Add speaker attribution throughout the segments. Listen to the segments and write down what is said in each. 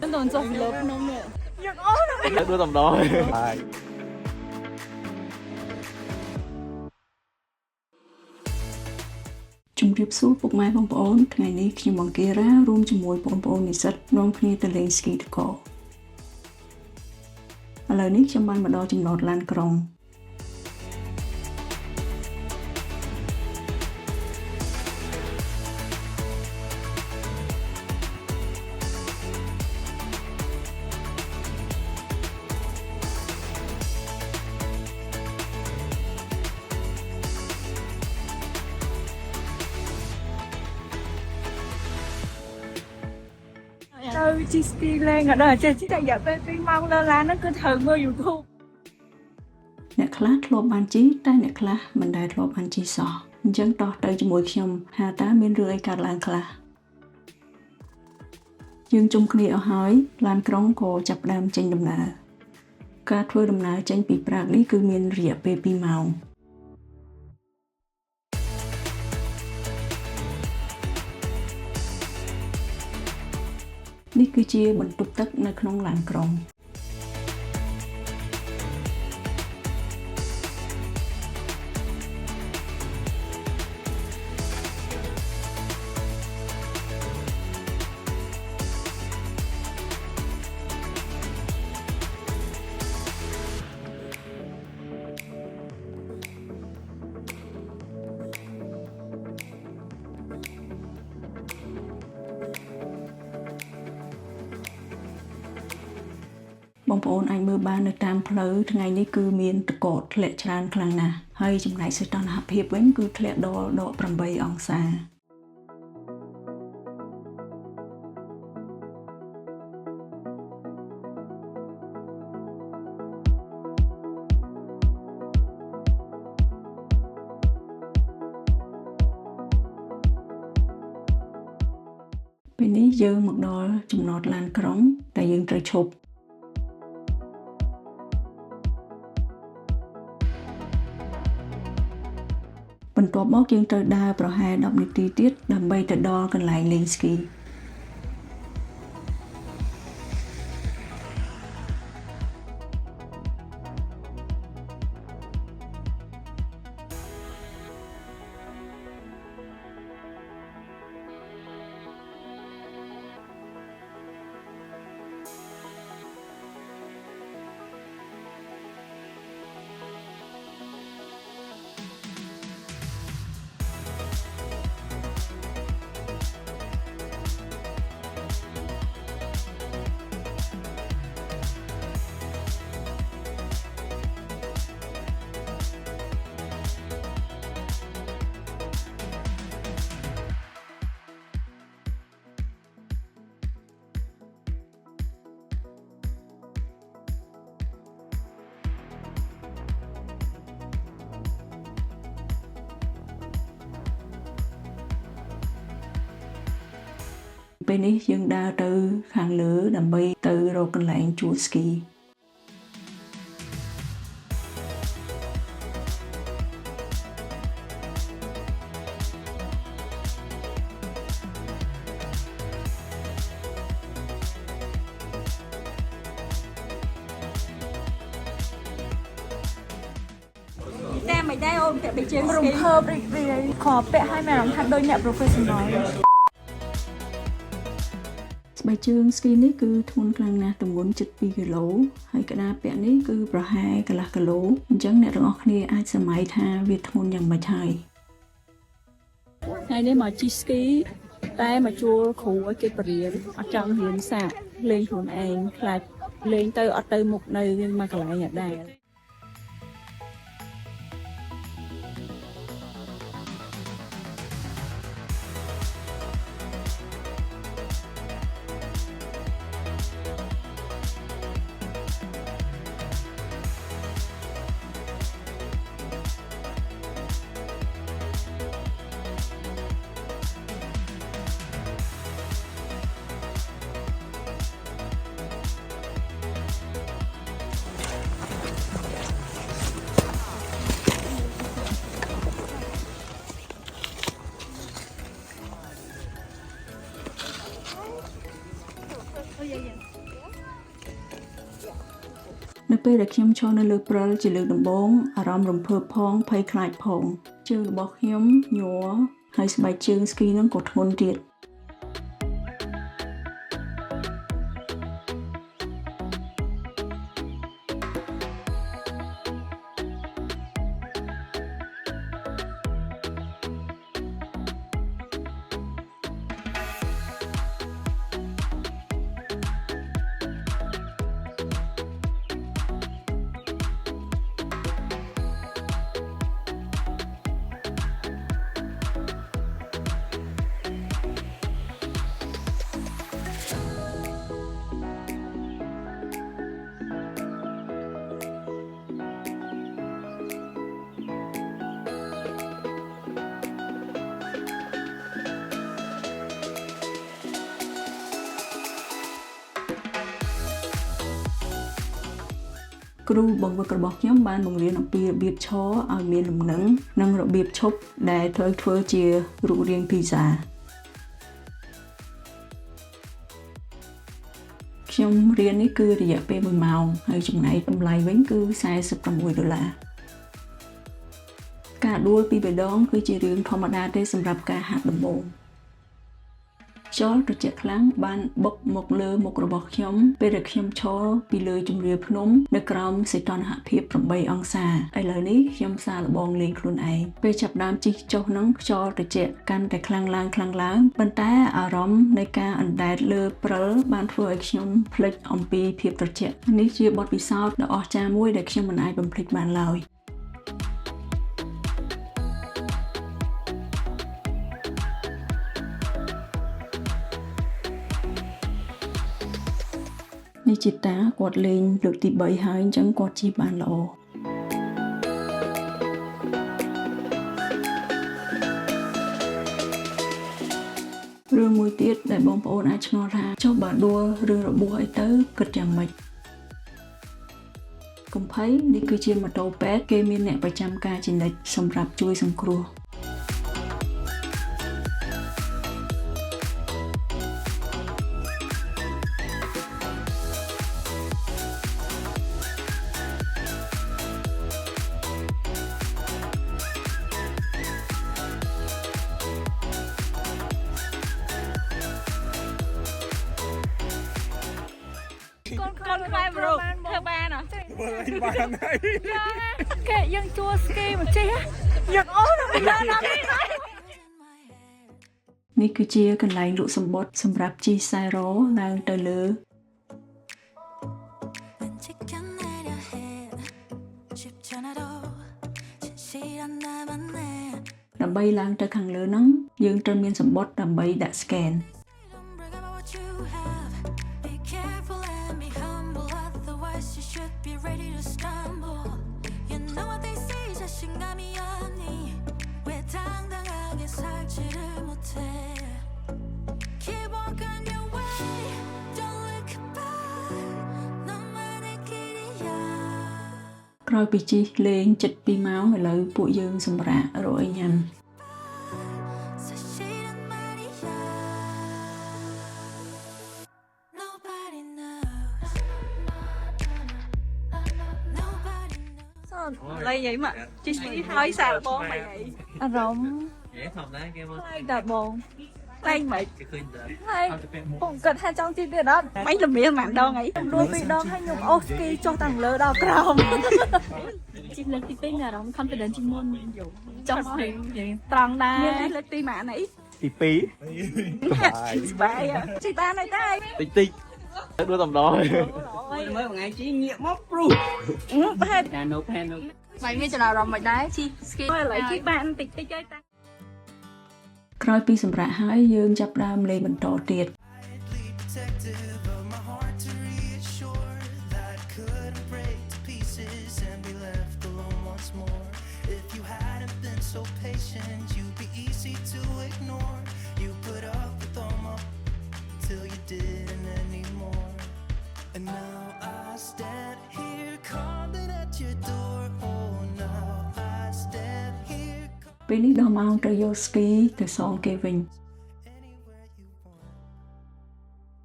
Speaker 1: Nó cho vlog nông nè.
Speaker 2: Đưa tầm đó.
Speaker 3: ជំរាបសួរពុកម៉ែបងប្អូនថ្ងៃនេះខ្ញុំបង្គារ៉ារួមជាមួយបងប្អូននិស្សិតនាំគ្នាទៅលេងស្គីតកឥឡូវនេះខ្ញុំបានមកដល់ចំណតឡានក្រុង
Speaker 1: Tôi chi ski lên ở đây chị đang dạo tôi mong lên lá nó cứ thử ngồi YouTube
Speaker 3: អ្នកខ្លះធ្លាប់បានជីតែអ្នកខ្លះមិនដែលធ្លាប់បានជីសោះអញ្ចឹងតោះទៅជាមួយខ្ញុំថាតើមានរឿងអីកើតឡើងខ្លះយើងជុំគ្នាអស់ហើយឡានក្រុងក៏ចាប់ផ្ដើមចេញដំណើរការធ្វើដំណើរចេញពីប្រាកនេះគឺមានរយៈពេល2ម៉ោងនេះគឺជាបន្ទប់ទឹកនៅក្នុងឡានក្រុងបងប្អូនអាចមើលបាននៅតាមផ្លូវថ្ងៃនេះគឺមានទឹកកកធ្លាក់ច្រើនខ្លាំងណាស់ហើយចំណែកសីតុណ្ហភាពវិញគឺធ្លាក់ដល់ដក8អង្សាពេលនេះយើងមកដល់ចំណតឡានក្រុងតែយើងត្រូវឈប់បន្ទាប់មកយើងត្រូវដើរប្រហែល10នាទីទៀតដើម្បីទៅដល់កន្លែងលេងស្គីពេលនេះយើងដើរទៅខាងលើដើម្បីទៅរកកន្លែងជួលស្គី
Speaker 1: តែមិនដែរអូនពាក់បីជើងរំភើបរីករាយខពាក់ឲ្យមានអារម្មណ៍ថាដូចអ្នក professional
Speaker 3: ស្បែកជើងស្គីនេះគឺធ្ងន់ខ្លាំងណាស់ទម្ងន់ជិត2គីឡូហើយក្តារពាក់នេះគឺប្រហែលកន្លះគីឡូអញ្ចឹងអ្នកទាំងអស់គ្នាអាចសម័យថាវាធ្ងន់យ៉ាងម៉េចហើយ
Speaker 1: ថ្ងៃនេះមកជីស្គីតែមកជួលគ្រូឲ្យគេបរៀនអត់ចង់រៀនសាកលេងខ្លួនឯងខ្លាចលេងទៅអត់ទៅមុខនៅមកកន្លែងដដែល
Speaker 3: នៅពេលដែលខ្ញុំឈរនៅលើព្រិលជាលើកដំបូងអារម្មណ៍រំភើបផងភ័យខ្លាចផងជើងរបស់ខ្ញុំញ័រហើយស្បែកជើងស្គីនឹងក៏ធ្ងន់ទៀតគ្រូបង្វឹករបស់ខ្ញុំបានបង្រៀនអំពីរបៀបឈរឲ្យមានលំនឹងនិងរបៀបឈប់ដែលត្រូវធ្វើជារូបរាងពីហ្សាខ្ញុំរៀននេះគឺរយៈពេល1ម៉ោងហើយចំណែកតម្លៃវិញគឺ$46ការដួលពីរដងគឺជារឿងធម្មតាទេសម្រាប់ការហាត់ដំបូងខ្យល់ត្រជាក់ខ្លាំងបានបុកមកលើមុខរបស់ខ្ញុំពេលដែលខ្ញុំឈរពីលើជម្រាលភ្នំនៅក្រោមសីតុណ្ហភាព8អង្សាឥឡូវនេះខ្ញុំសាកល្បងលេងខ្លួនឯងពេលចាប់ផ្ដើមជិះចុះនឹងខ្យល់ត្រជាក់កាន់តែខ្លាំងឡើងប៉ុន្តែអារម្មណ៍នៃការអណ្ដែតលើព្រិលបានធ្វើឲ្យខ្ញុំភ្លេចអំពីភាពត្រជាក់នេះជាបទពិសោធន៍ដ៏អស្ចារ្យមួយដែលខ្ញុំមិនអាចបំភ្លេចបានឡើយនេះជាតាគាត់លេងលើកទី3ហើយអញ្ចឹងគាត់ជិះបានល្អរឿងមួយទៀតដែលបងប្អូនអាចឆ្ងល់ថាចុះបើដួលឬរបួសអីទៅគិតយ៉ាងម៉េចកុំភ័យនេះគឺជាម៉ូតូពេទ្យគេមានអ្នកប្រចាំការជានិច្ចសម្រាប់ជួយសង្គ្រោះ
Speaker 1: con khai bro theo ba nè kệ dân chua ski mà chi á giật ốm rồi lên nó đi នេះគឺជាកន្លែងលក់សម្បត្តិសម្រាប់ជិះខ្សែរ៉ូឡើងទៅលើដើម្បីឡើងទៅខាងលើហ្នឹងយើងត្រូវមានសម្បត្តិដើម្បីដាក់ scanក្រោយពីជិះលេងជិត2ម៉ោងឥឡូវពួកយើងសម្រាករកអីញ៉ាំlấy vậy mà chị hơi xa bón mày vậy anh rộng
Speaker 2: dễ thầm đấy kia mà
Speaker 1: hai đợt bồn tay mày hai bồn cần hai trong chi tiền đó mấy làm miệng mặn đâu nghĩ đôi bị đo hay nhung oski cho thằng lơ đau còng chị lên tí tí là đóng confident chị môn trong thì tròn đa lên tí mạ này
Speaker 2: tí pí
Speaker 1: chị ba này tay
Speaker 2: tí tí đứa tầm đó
Speaker 1: mới một ngày chị nghiệm móc ru mày nghe cho nào rồi mày đá chi ski lại cái bạn tịch tịch chơi ta ក្រោយពីសម្រាប់ហើយយើងចាប់ផ្ដើមលេងបន្តទៀតពេលនេះដល់ម៉ោងទៅយកស្គីទៅសងគេវិញ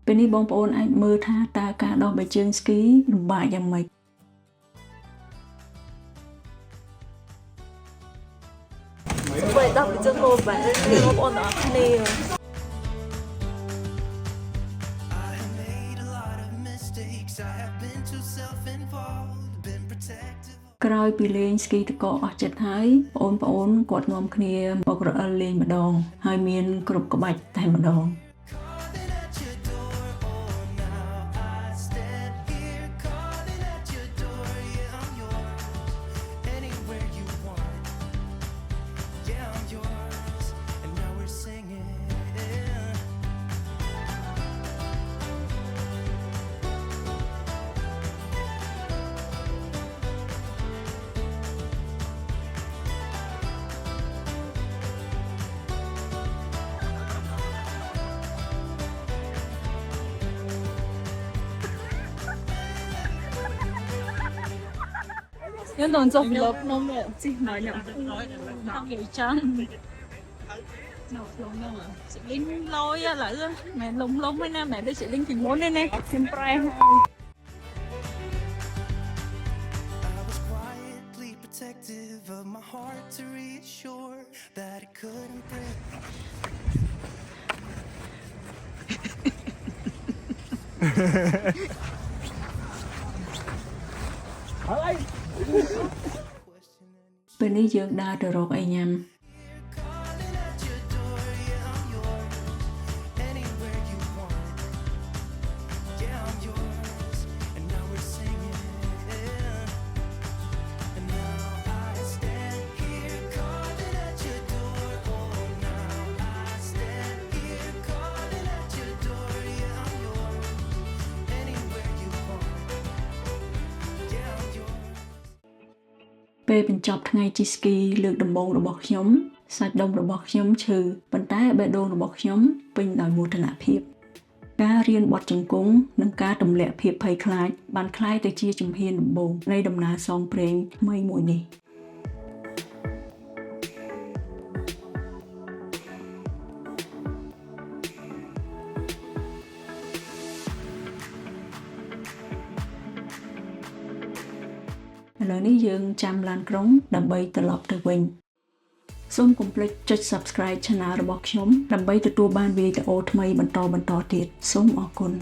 Speaker 1: ពេលនេះបងប្អូនអាចមើលថាតើការដោះបីជើងស្គីលំបាកយ៉ាងម៉េច đọc được chân ngô bạn nên ngô bọn nó nè
Speaker 4: I have made a lot of mistakes. I have been too self-involved, been protective.
Speaker 3: ក្រោយពីលេងស្គីតកអស់ចិត្តហើយបងប្អូនគាត់នាំគ្នាមករអិលលេងម្ដងហើយមានគ្រប់ក្បាច់តែម្ដង
Speaker 4: Calling at your door, oh now I stand here calling at your door. Yeah, I'm yours, anywhere you want. Yeah, I'm yours, and now we're singing.
Speaker 1: nhưng đồn dọc lớp nông độ gì nói nhở không hiểu chăng chị Linh lôi lại mẹ lùng lùng ấy nè mẹ đưa chị Linh thì muốn đây nè xin pray
Speaker 4: I was quietly protective of my heart to reassure that it couldn't break. Question
Speaker 3: ពេលនេះយើងដើរទៅរកអីញ៉ាំ
Speaker 4: calling at your door. Yeah, I'm yours, anywhere you want. Yeah, I'm yours, and now we're singing. And now I stand here calling at your door. Oh, now I stand here calling at your door. Yeah, I'm yours, anywhere you want. Yeah, I'm yours.
Speaker 3: ពេលបញ្ចប់ថ្ងៃជិះស្គីលើកដំបូងរបស់ខ្ញុំសាច់ដុំរបស់ខ្ញុំឈឺប៉ុន្តែបេះដូងរបស់ខ្ញុំពេញដោយមោទនភាពការរៀនបត់ជង្គង់និងការទម្លាក់ភាពភ័យខ្លាចបានក្លាយទៅជាជំហានដំបូងនៃដំណើរសងព្រេងថ្មីមួយនេះឥឡូវនេះយើងចាំឡានក្រុងដើម្បីត្រឡប់ទៅវិញសូមកុំភ្លេចចុច Subscribe Channel របស់ខ្ញុំដើម្បីទទួលបានវីដេអូថ្មីបន្តទៀតសូមអរគុណ